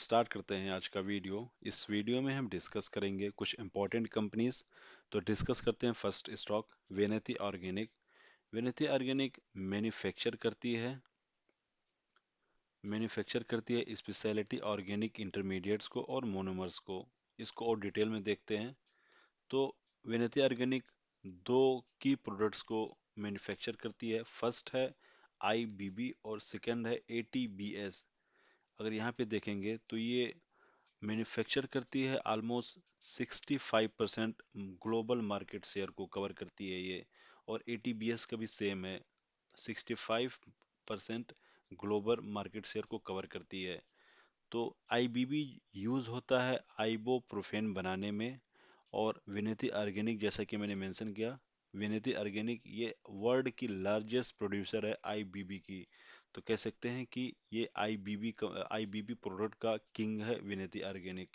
Start करते हैं आज का वीडियो। इस वीडियो में हम डिस्कस करेंगे कुछ इंपॉर्टेंट कंपनीज। तो डिस्कस करते हैं first stock Vinati organic. Vinati organic manufacture करती है स्पेशलिटी ऑर्गेनिक इंटरमीडिएट्स को और मोनोमर्स को। इसको और डिटेल में देखते हैं। तो वेनेती ऑर्गेनिक दो की प्रोडक्ट्स को मैन्युफैक्चर करती है। फर्स्ट है आईबीबी और सेकंड है एटीबीएस। अगर यहाँ पे देखेंगे तो ये मैन्युफैक्चर करती है ऑलमोस्ट 65% ग्लोबल मार्केट शेयर को कवर करती है ये। और एटीबीएस का भी सेम है, 65% ग्लोबल मार्केट शेयर को कवर करती है। तो आईबीबी यूज होता है आइबोप्रोफेन बनाने में। और विनेती ऑर्गेनिक जैसा कि मैंने मेंशन किया, विनेती ऑर्गेनिक ये वर्ल्ड की लार्जेस्ट प्रोड्यूसर है आईबीबी की। तो कह सकते हैं कि ये आईबीबी प्रोडक्ट का किंग है विनेती ऑर्गेनिक।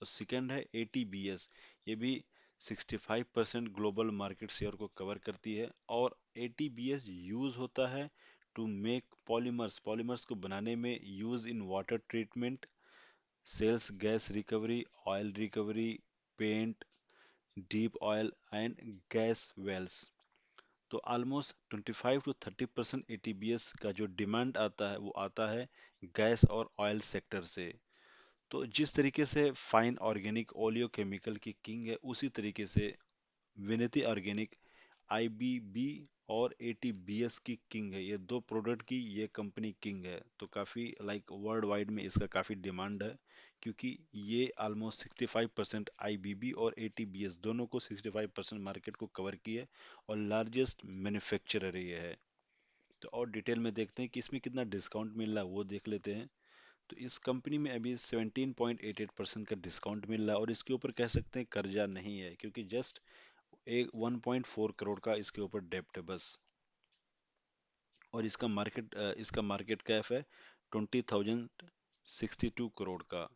और सेकंड है एटीबीएस। ये भी 65% ग्लोबल मार्केट शेयर को कवर करती है। और एटीबीएस यूज होता है टू मेक पॉलीमर्स, पॉलीमर्स को बनाने में use in water treatment, sales gas recovery, oil recovery, paint, deep oil and gas wells. तो ऑलमोस्ट 25 to 30% एटीबीएस का जो डिमांड आता है वो आता है गैस और ऑयल सेक्टर से। तो जिस तरीके से फाइन ऑर्गेनिक ओलियो केमिकल की किंग है, उसी तरीके से विनती ऑर्गेनिक आईबीबी और एटीबीएस की किंग है। ये दो प्रोडक्ट की ये कंपनी किंग है। तो काफ़ी लाइक वर्ल्ड वाइड में इसका काफ़ी डिमांड है, क्योंकि ये ऑलमोस्ट 65% आईबीबी और एटीबीएस दोनों को 65% मार्केट को कवर की है। और लार्जेस्ट मैन्युफैक्चरर ये है। तो और डिटेल में देखते हैं कि इसमें कितना डिस्काउंट मिल रहा है, वो देख लेते हैं। तो इस कंपनी में अभी 17.88% का डिस्काउंट मिल रहा है। और इसके ऊपर कह सकते हैं कर्जा नहीं है, क्योंकि जस्ट एक 1.4 करोड़ का इसके ऊपर डेप्ट है बस। और इसका मार्केट कैप है 20,062 करोड़ का।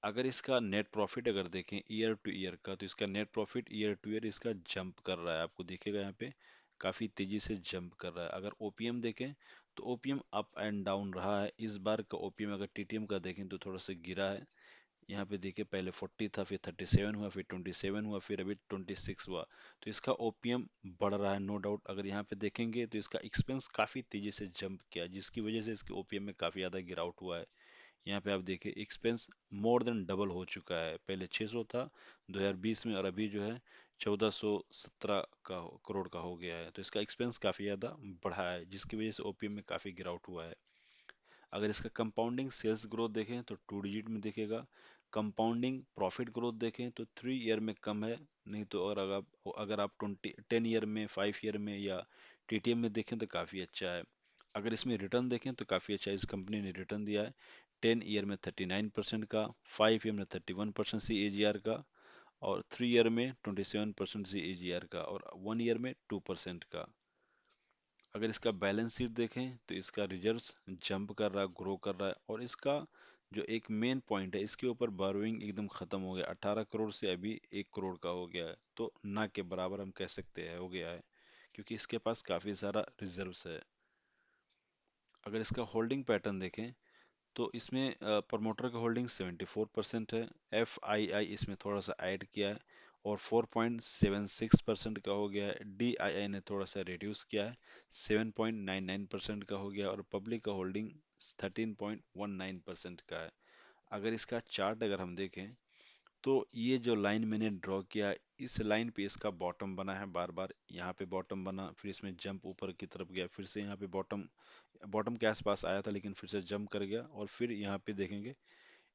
अगर इसका नेट प्रॉफिट अगर देखें ईयर टू ईयर का, तो इसका net profit year two year इसका जंप कर रहा है। आपको दिखेगा यहाँ पे काफी तेजी से जंप कर रहा है। अगर ओपीएम देखें तो ओपीएम अप एंड डाउन रहा है। इस बार का ओपीएम अगर टीटीएम का देखें तो थोड़ा सा गिरा है। यहाँ पे देखिए पहले 40 था, फिर 37 हुआ, फिर 27 हुआ, फिर अभी 26 हुआ। तो इसका ओपीएम बढ़ रहा है, नो डाउट। अगर यहाँ पे देखेंगे तो इसका एक्सपेंस काफी तेजी से जंप किया, जिसकी वजह से इसके ओपीएम में काफी ज्यादा गिरावट हुआ है। यहाँ पे आप देखिए एक्सपेंस मोर देन डबल हो चुका है। पहले 600 था 2020 में, और अभी जो है 1417 करोड़ का हो गया है। तो इसका एक्सपेंस काफी ज्यादा बढ़ा है, जिसकी वजह से ओपीएम में काफी गिरावट हुआ है। अगर इसका कंपाउंडिंग सेल्स ग्रोथ देखें तो 2 डिजिट में दिखेगा। कंपाउंडिंग प्रॉफिट ग्रोथ देखें तो 3 ईयर में कम है। नहीं तो और अगर आप 10 ईयर में, 5 ईयर में या टीटीएम में देखें तो काफ़ी अच्छा है। अगर इसमें रिटर्न देखें तो काफ़ी अच्छा इस कंपनी ने रिटर्न दिया है। 10 ईयर में 39% का, 5 ईयर में 31% CAGR का, और 3 ईयर में 27% CAGR का, और 1 ईयर में 2% का। अगर इसका बैलेंस शीट देखें तो इसका रिजर्व्स जंप कर रहा है, ग्रो कर रहा है। और इसका जो एक मेन पॉइंट है, इसके ऊपर बारोइंग एकदम खत्म हो गया। 18 करोड़ से अभी 1 करोड़ का हो गया है। तो ना के बराबर हम कह सकते हैं हो गया है, क्योंकि इसके पास काफी सारा रिजर्व्स है। अगर इसका होल्डिंग पैटर्न देखें तो इसमें प्रमोटर का होल्डिंग 74% है। FII इसमें थोड़ा सा ऐड किया है और 4.76% का हो गया है। DII ने थोड़ा सा रिड्यूस किया है, 7.99% का हो गया। और पब्लिक का होल्डिंग 13.19% का है। अगर इसका चार्ट अगर हम देखें तो ये जो लाइन मैंने ड्रॉ किया, इस लाइन पे इसका बॉटम बना है। बार बार यहाँ पे बॉटम बना, फिर इसमें जंप ऊपर की तरफ गया, फिर से यहाँ पे बॉटम बॉटम के आसपास आया था, लेकिन फिर से जंप कर गया। और फिर यहाँ पे देखेंगे,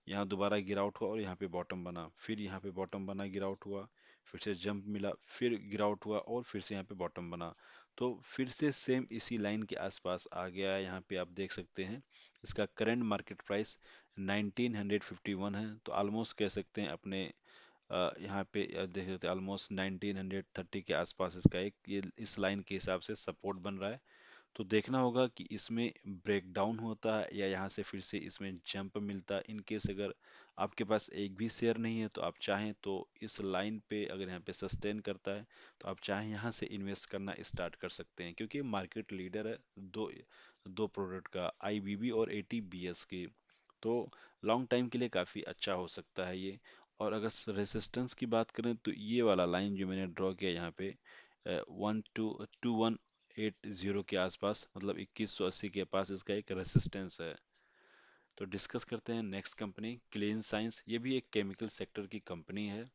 यहाँ दोबारा गिरावट हुआ और यहाँ पे बॉटम बना, फिर यहाँ पे बॉटम बना, गिरावट हुआ, फिर से जंप मिला, फिर गिरावट हुआ, और फिर से यहाँ पे बॉटम बना। तो फिर से सेम इसी लाइन के आसपास आ गया है। यहाँ पे आप देख सकते हैं इसका करंट मार्केट प्राइस 1951 है। तो ऑलमोस्ट कह सकते हैं अपने यहाँ पे देख सकते हैं ऑलमोस्ट 1930 के आसपास इसका एक ये इस लाइन के हिसाब से सपोर्ट बन रहा है। तो देखना होगा कि इसमें ब्रेक डाउन होता है या यहाँ से फिर से इसमें जंप मिलता है। इन केस अगर आपके पास एक भी शेयर नहीं है तो आप चाहें तो इस लाइन पे अगर यहाँ पे सस्टेन करता है तो आप चाहें यहाँ से इन्वेस्ट करना स्टार्ट कर सकते हैं, क्योंकि मार्केट लीडर है दो दो प्रोडक्ट का, आईबीबी और एटीबीएस की। तो लॉन्ग टाइम के लिए काफ़ी अच्छा हो सकता है ये। और अगर रेसिस्टेंस की बात करें तो ये वाला लाइन जो मैंने ड्रॉ किया यहाँ पे 2180 के आसपास, मतलब 2180 के पास इसका एक रेसिस्टेंस है। तो डिस्कस करते हैं नेक्स्ट कंपनी, क्लीन साइंस। ये भी एक केमिकल सेक्टर की कंपनी है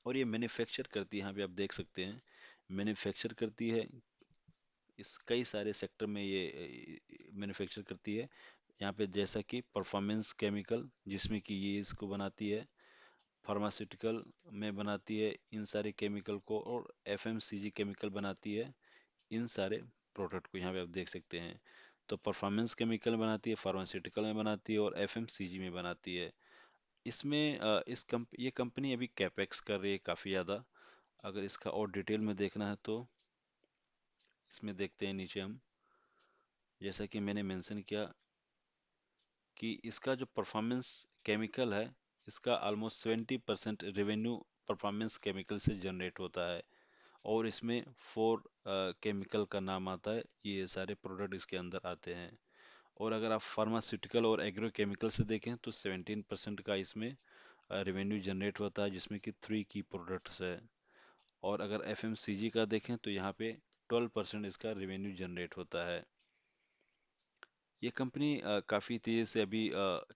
और ये मैन्युफैक्चर करती है, यहाँ पे आप देख सकते हैं मैन्युफैक्चर करती है। इस कई सारे सेक्टर में ये मैन्युफैक्चर करती है। यहाँ पे जैसा कि परफॉर्मेंस केमिकल, जिसमें कि ये इसको बनाती है, फार्मास्यूटिकल में बनाती है इन सारे केमिकल को, और एफएमसीजी केमिकल बनाती है इन सारे प्रोडक्ट को, यहाँ पे आप देख सकते हैं। तो परफॉर्मेंस केमिकल बनाती है, फार्मास्यूटिकल में बनाती है और एफएमसीजी में बनाती है। इसमें ये कंपनी अभी कैपेक्स कर रही है काफ़ी ज़्यादा। अगर इसका और डिटेल में देखना है तो इसमें देखते हैं नीचे हम, जैसा कि मैंने मेंशन किया कि इसका जो परफॉर्मेंस केमिकल है, इसका ऑलमोस्ट 70% रेवेन्यू परफॉर्मेंस केमिकल से जनरेट होता है। और इसमें 4 केमिकल का नाम आता है, ये सारे प्रोडक्ट इसके अंदर आते हैं। और अगर आप फार्मास्यूटिकल और एग्रो केमिकल से देखें तो 17% का इसमें रेवेन्यू जनरेट होता है, जिसमें कि 3 की प्रोडक्ट्स है। और अगर एफएमसीजी का देखें तो यहाँ पे 12% इसका रेवेन्यू जनरेट होता है। ये कंपनी काफ़ी तेज़ी से अभी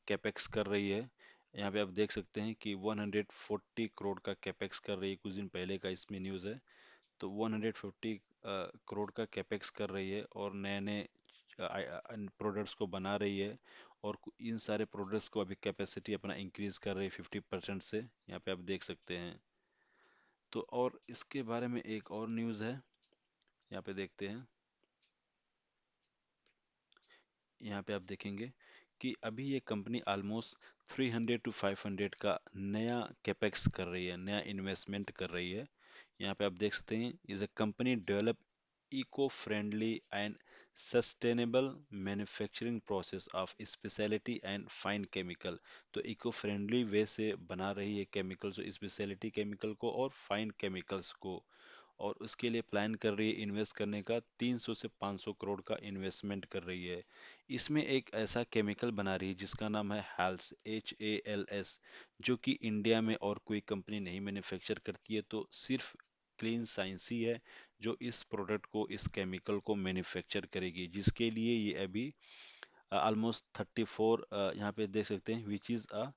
कैपेक्स कर रही है। यहाँ पे आप देख सकते हैं कि 140 करोड़ का कैपेक्स कर रही है, कुछ दिन पहले का इसमें न्यूज़ है। तो 150 करोड़ का कैपेक्स कर रही है और नए नए प्रोडक्ट्स को बना रही है। और इन सारे प्रोडक्ट्स को अभी कैपेसिटी अपना इंक्रीज कर रही है 50% से, यहाँ पे आप देख सकते हैं। तो और इसके बारे में एक और न्यूज़ है, यहाँ पे देखते हैं। यहाँ पे आप देखेंगे कि अभी ये कंपनी ऑलमोस्ट 300 टू 500 का नया कैपेक्स कर रही है, नया इन्वेस्टमेंट कर रही है। यहाँ पे आप देख सकते हैं, is a company develop eco friendly and sustainable manufacturing process of speciality and fine chemical. तो इको फ्रेंडली वे से बना रही है केमिकल्स, स्पेशलिटी केमिकल को और फाइन केमिकल्स को। और उसके लिए प्लान कर रही है इन्वेस्ट करने का, 300 से 500 करोड़ का इन्वेस्टमेंट कर रही है। इसमें एक ऐसा केमिकल बना रही है जिसका नाम है हैल्स, HALS, जो कि इंडिया में और कोई कंपनी नहीं मैन्युफैक्चर करती है। तो सिर्फ क्लीन साइंस ही है जो इस प्रोडक्ट को, इस केमिकल को मैन्युफैक्चर करेगी, जिसके लिए ये अभी ऑलमोस्ट 34, यहाँ पे देख सकते हैं, which is a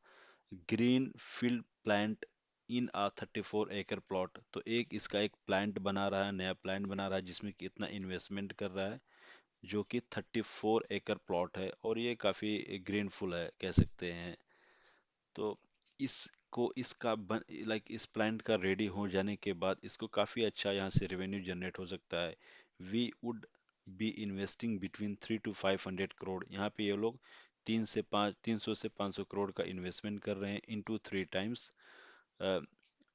green field plant in a 34 acre plot. तो एक इसका एक प्लांट बना रहा है, नया प्लांट बना रहा है, जिसमें कि इतना इन्वेस्टमेंट कर रहा है, जो कि 34 एकड़ प्लॉट है और ये काफ़ी ग्रीनफुल है कह सकते हैं। तो इसको इसका बन लाइक इस प्लांट का रेडी हो जाने के बाद इसको काफ़ी अच्छा यहाँ से रेवेन्यू जनरेट हो सकता है। We would be investing between 300 to 500 crore. यहाँ पे ये लोग 300 से 500 करोड़ का इन्वेस्टमेंट कर रहे हैं into 3 times.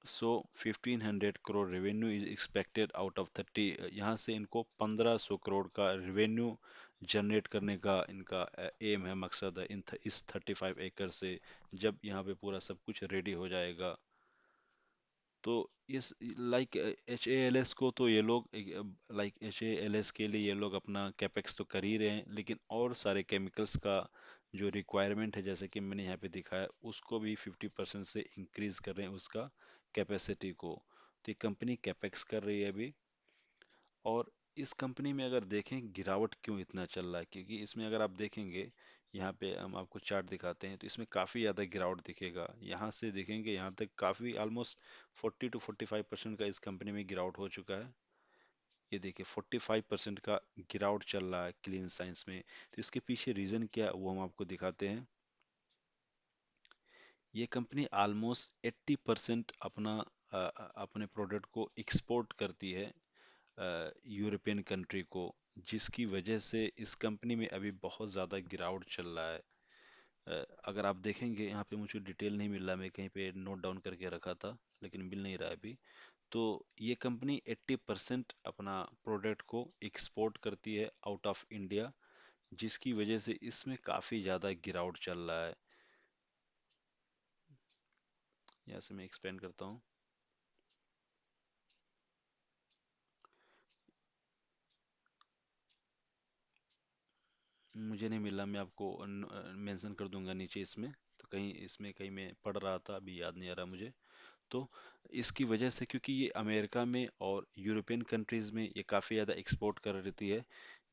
So 1500 crore revenue is expected out of 30। यहाँ से इनको 1500 करोड़ का रेवेन्यू जनरेट करने का इनका एम है, मकसद है इस 35 एकड़ से, जब यहाँ पे पूरा सब कुछ रेडी हो जाएगा। तो इस लाइक HALS को तो ये लोग, लाइक HALS के लिए ये लोग अपना कैपेक्स तो कर ही रहे हैं, लेकिन और सारे केमिकल्स का जो रिक्वायरमेंट है, जैसे कि मैंने यहाँ पे दिखाया, उसको भी 50% से इंक्रीज कर रहे हैं उसका कैपेसिटी को। तो ये कंपनी कैपेक्स कर रही है अभी। और इस कंपनी में अगर देखें गिरावट क्यों इतना चल रहा है, क्योंकि इसमें अगर आप देखेंगे, यहाँ पे हम आपको चार्ट दिखाते हैं तो इसमें काफ़ी ज़्यादा गिरावट दिखेगा। यहाँ से देखेंगे यहाँ तक काफ़ी ऑलमोस्ट 40 to 45% का इस कंपनी में गिरावट हो चुका है। ये देखिए 45% का गिरावट चल रहा है क्लीन साइंस में। तो इसके पीछे रीज़न क्या है वो हम आपको दिखाते हैं। ये कंपनी ऑलमोस्ट 80% अपने प्रोडक्ट को एक्सपोर्ट करती है यूरोपियन कंट्री को, जिसकी वजह से इस कंपनी में अभी बहुत ज़्यादा गिरावट चल रहा है। अगर आप देखेंगे यहाँ पे, मुझे डिटेल नहीं मिल रहा, मैं कहीं पे नोट डाउन करके रखा था लेकिन मिल नहीं रहा है अभी। तो ये कंपनी 80% अपना प्रोडक्ट को एक्सपोर्ट करती है आउट ऑफ इंडिया, जिसकी वजह से इसमें काफ़ी ज़्यादा गिरावट चल रहा है। यहाँ से मैं एक्सप्लेन करता हूँ। मुझे नहीं मिला, मैं आपको मेंशन कर दूंगा नीचे इसमें। तो कहीं इसमें कहीं मैं पढ़ रहा था, अभी याद नहीं आ रहा मुझे। तो इसकी वजह से, क्योंकि ये अमेरिका में और यूरोपियन कंट्रीज में ये काफ़ी ज़्यादा एक्सपोर्ट कर रही है,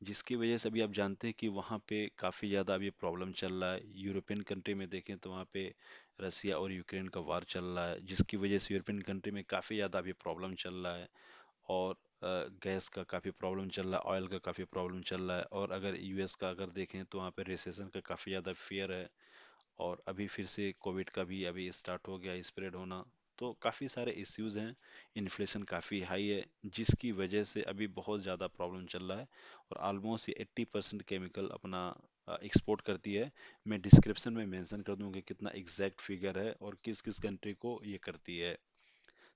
जिसकी वजह से अभी आप जानते हैं कि वहाँ पे काफ़ी ज़्यादा अभी प्रॉब्लम चल रहा है। यूरोपियन कंट्री में देखें तो वहाँ पे रसिया और यूक्रेन का वार चल रहा है, जिसकी वजह से यूरोपियन कंट्री में काफ़ी ज़्यादा अभी प्रॉब्लम चल रहा है। और गैस का काफ़ी प्रॉब्लम चल रहा है, ऑयल का काफ़ी प्रॉब्लम चल रहा है। और अगर यूएस का अगर देखें तो वहाँ पे रिसेशन का काफ़ी ज़्यादा फियर है। और अभी फिर से कोविड का भी अभी स्टार्ट हो गया स्प्रेड होना। तो काफ़ी सारे इश्यूज हैं। इन्फ्लेशन काफ़ी हाई है, जिसकी वजह से अभी बहुत ज़्यादा प्रॉब्लम चल रहा है। और ऑलमोस्ट ये 80% केमिकल अपना एक्सपोर्ट करती है। मैं डिस्क्रिप्शन में मेंशन कर दूंगा कि कितना एग्जैक्ट फिगर है और किस किस कंट्री को ये करती है।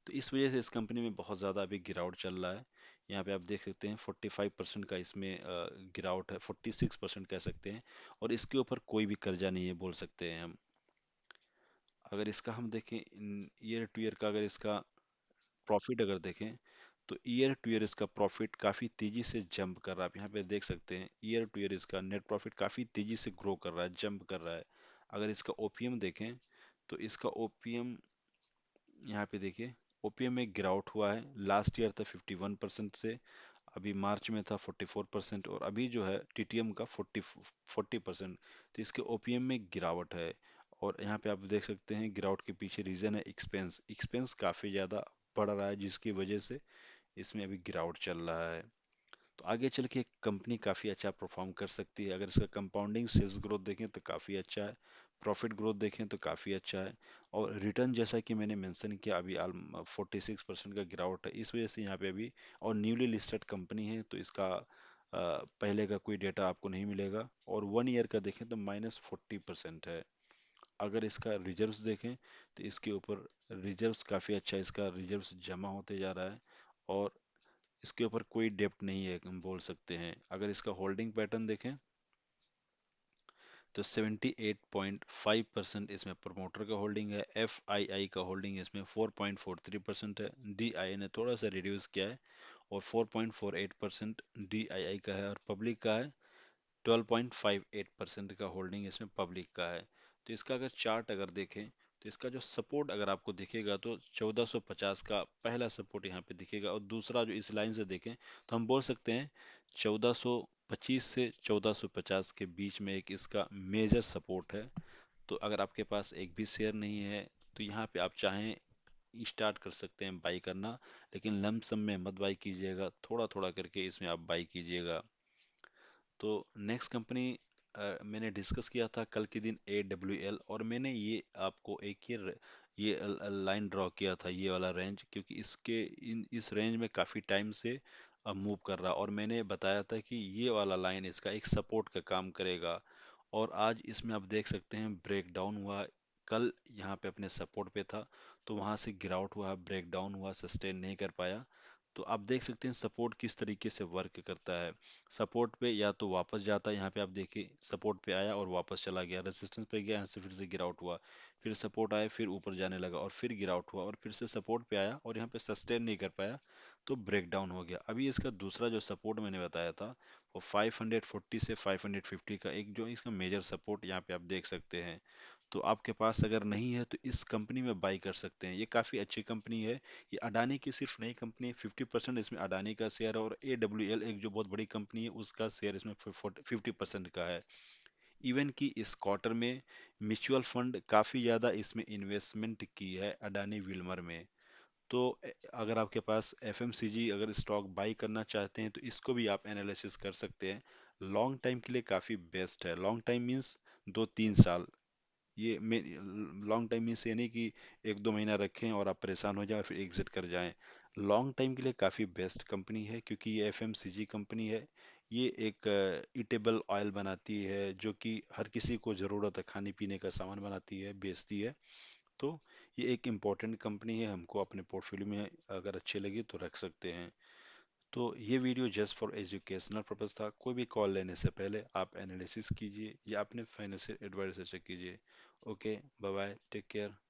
तो इस वजह से इस कंपनी में बहुत ज़्यादा अभी गिरावट चल रहा है। यहाँ पे आप देख सकते हैं 45% का इसमें गिरावट है, 46% कह सकते हैं। और इसके ऊपर कोई भी कर्जा नहीं है बोल सकते हैं हम। अगर इसका हम देखें ईयर टू ईयर का, अगर इसका प्रॉफिट अगर देखें, तो ईयर टू ईयर इसका प्रॉफिट काफ़ी तेज़ी से जंप कर रहा है। आप यहाँ पे देख सकते हैं ईयर टू ईयर इसका नेट प्रॉफिट काफ़ी तेज़ी से ग्रो कर रहा है, जंप कर रहा है। अगर इसका ओपीएम देखें, तो इसका ओपीएम यहाँ पे देखिए, ओपीएम में गिरावट हुआ है। लास्ट ईयर था 51% से, अभी मार्च में था 44%, और अभी जो है टीटीएम का 40%। तो इसके ओपीएम में गिरावट है। और यहाँ पे आप देख सकते हैं गिरावट के पीछे रीजन है एक्सपेंस। एक्सपेंस काफ़ी ज़्यादा बढ़ रहा है, जिसकी वजह से इसमें अभी गिरावट चल रहा है। तो आगे चल के कंपनी काफ़ी अच्छा परफॉर्म कर सकती है। अगर इसका कंपाउंडिंग सेल्स ग्रोथ देखें तो काफ़ी अच्छा है, प्रॉफिट ग्रोथ देखें तो काफ़ी अच्छा है। और रिटर्न जैसा कि मैंने मेंशन किया, अभी 46% का गिरावट है, इस वजह से यहाँ पे अभी, और न्यूली लिस्टेड कंपनी है तो इसका पहले का कोई डेटा आपको नहीं मिलेगा। और 1 ईयर का देखें तो -40% है। अगर इसका रिजर्व्स देखें तो इसके ऊपर रिजर्व्स काफ़ी अच्छा, इसका रिजर्व्स जमा होते जा रहा है। और इसके ऊपर कोई डेप्ट नहीं है, हम बोल सकते हैं। अगर इसका होल्डिंग पैटर्न देखें तो 78.5% इसमें प्रमोटर का होल्डिंग है। एफ आई आई का होल्डिंग इसमें 4.43% है। डी आई आई ने थोड़ा सा रिड्यूस किया है और 4.48% डी आई आई का है। और पब्लिक का है 12.58% का होल्डिंग इसमें पब्लिक का है। तो इसका अगर चार्ट अगर देखें, तो इसका जो सपोर्ट अगर आपको दिखेगा तो 1450 का पहला सपोर्ट यहाँ पे दिखेगा। और दूसरा जो इस लाइन से देखें तो हम बोल सकते हैं 1425 से 1450 के बीच में एक इसका मेजर सपोर्ट है। तो अगर आपके पास एक भी शेयर नहीं है तो यहाँ पे आप चाहें स्टार्ट कर सकते हैं बाई करना। लेकिन लमसम में मत बाई कीजिएगा, थोड़ा थोड़ा करके इसमें आप बाई कीजिएगा। तो नेक्स्ट कंपनी मैंने डिस्कस किया था कल के दिन AWL। और मैंने ये आपको एक ये लाइन ड्रॉ किया था, ये वाला रेंज, क्योंकि इसके इस रेंज में काफ़ी टाइम से मूव कर रहा। और मैंने बताया था कि ये वाला लाइन इसका एक सपोर्ट का काम करेगा। और आज इसमें आप देख सकते हैं ब्रेक डाउन हुआ। कल यहाँ पे अपने सपोर्ट पे था, तो वहां से गिरावट हुआ, ब्रेक डाउन हुआ, सस्टेन नहीं कर पाया। तो आप देख सकते हैं सपोर्ट किस तरीके से वर्क करता है। सपोर्ट पे या तो वापस जाता है, यहाँ पे आप देखिए सपोर्ट पे आया और वापस चला गया, रेजिस्टेंस पे गया, यहाँ से फिर से गिरावट हुआ, फिर सपोर्ट आया, फिर ऊपर जाने लगा, और फिर गिरावट हुआ, और फिर से सपोर्ट पे आया और यहाँ पे सस्टेन नहीं कर पाया, तो ब्रेक डाउन हो गया। अभी इसका दूसरा जो सपोर्ट मैंने बताया था वो 540 से 550 का एक जो इसका मेजर सपोर्ट यहाँ पे आप देख सकते हैं। तो आपके पास अगर नहीं है तो इस कंपनी में बाई कर सकते हैं, ये काफ़ी अच्छी कंपनी है। ये अडानी की सिर्फ नई कंपनी है, 50% इसमें अडानी का शेयर है। और AWL एक जो बहुत बड़ी कंपनी है उसका शेयर इसमें 50% का है। इवन कि इस क्वार्टर में म्यूचुअल फंड काफ़ी ज़्यादा इसमें इन्वेस्टमेंट की है अडानी विल्मर में। तो अगर आपके पास FMCG अगर स्टॉक बाई करना चाहते हैं तो इसको भी आप एनालिसिस कर सकते हैं। लॉन्ग टाइम के लिए काफ़ी बेस्ट है। लॉन्ग टाइम मीन्स 2-3 साल। ये लॉन्ग टाइम मीन्स ये नहीं कि 1-2 महीना रखें और आप परेशान हो जाए फिर एग्जिट कर जाएं। लॉन्ग टाइम के लिए काफ़ी बेस्ट कंपनी है, क्योंकि ये FMCG कंपनी है। ये एक ईटेबल ऑयल बनाती है जो कि हर किसी को ज़रूरत है, खाने पीने का सामान बनाती है, बेचती है। तो ये एक इम्पोर्टेंट कंपनी है, हमको अपने पोर्टफोलियो में अगर अच्छी लगी तो रख सकते हैं। तो ये video just for educational purpose था। कोई भी कॉल लेने से पहले आप एनालिसिस कीजिए या अपने फाइनेंशियल एडवाइजर से चेक कीजिए। Okay, bye bye, take care.